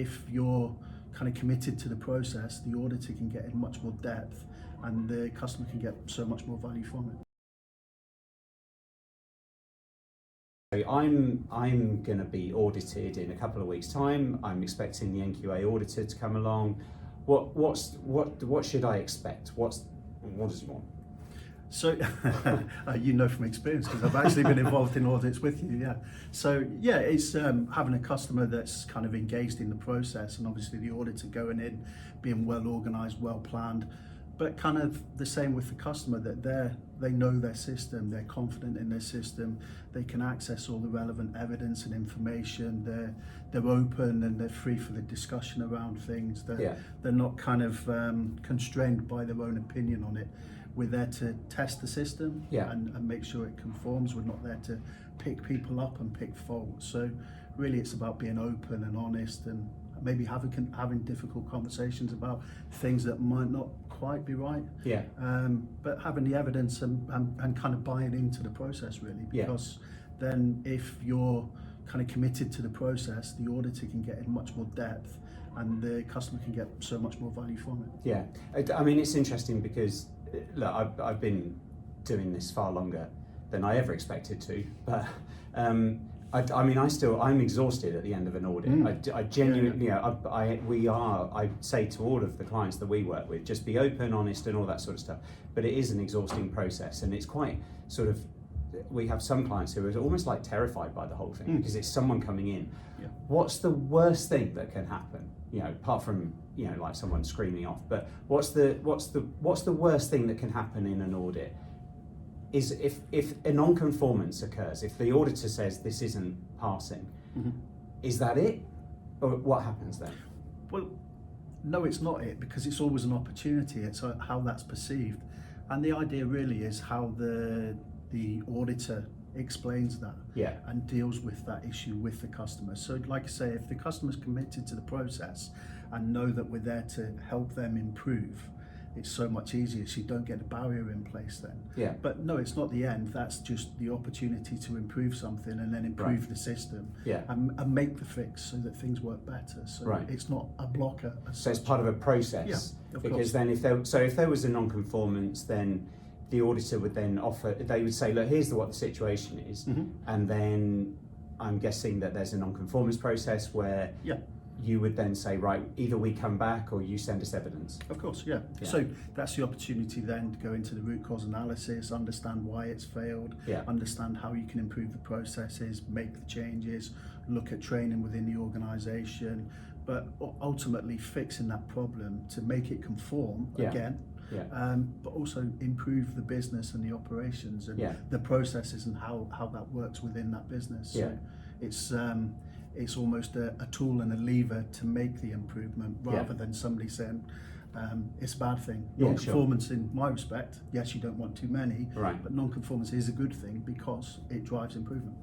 if you're kind of committed to the process, the auditor can get in much more depth and the customer can get so much more value from it. I'm going to be audited in a couple of weeks' time. I'm expecting the NQA Auditor to come along. What should I expect? What does he want? So, you know from experience, because I've actually been involved in audits with you, yeah. So, yeah, it's having a customer that's kind of engaged in the process, and obviously the auditor going in, being well organised, well planned, but kind of the same with the customer, that they know their system, they're confident in their system, they can access all the relevant evidence and information, they're open and they're free for the discussion around things, they're not kind of constrained by their own opinion on it. We're there to test the system and make sure it conforms. We're not there to pick people up and pick faults. So really it's about being open and honest and maybe having difficult conversations about things that might not quite be right. But having the evidence and kind of buying into the process really, because then if you're kind of committed to the process, the auditor can get in much more depth and the customer can get so much more value from it. Yeah, I mean, it's interesting because look, I've been doing this far longer than I ever expected to, but I mean, I'm exhausted at the end of an audit. I genuinely, I say to all of the clients that we work with, just be open, honest, and all that sort of stuff. But it is an exhausting process, and it's quite sort of. We have some clients who are almost like terrified by the whole thing because it's someone coming in. What's the worst thing that can happen? You know, apart from like someone screaming off. But what's the worst thing that can happen in an audit? Is if a non-conformance occurs, if the auditor says this isn't passing, is that it? Or what happens then? Well, no, it's not it, because it's always an opportunity. It's how that's perceived. And the idea really is how the auditor explains that and deals with that issue with the customer. So like I say, if the customer's committed to the process and know that we're there to help them improve, it's so much easier, so you don't get a barrier in place then. But no, it's not the end. That's just the opportunity to improve something and then improve the system and make the fix so that things work better. So it's not a blocker. So it's part of a process. Because then if there was a non-conformance, then the auditor would then they would say, look, here's what the situation is. And then I'm guessing that there's a non-conformance process where you would then say, right, either we come back or you send us evidence. Of course, So that's the opportunity then to go into the root cause analysis, understand why it's failed, understand how you can improve the processes, make the changes, look at training within the organisation, but ultimately fixing that problem to make it conform again. But also improve the business and the operations and the processes and how that works within that business. So it's almost a tool and a lever to make the improvement rather than somebody saying it's a bad thing. Non-conformance in my respect, yes, you don't want too many, but non-conformance is a good thing because it drives improvement.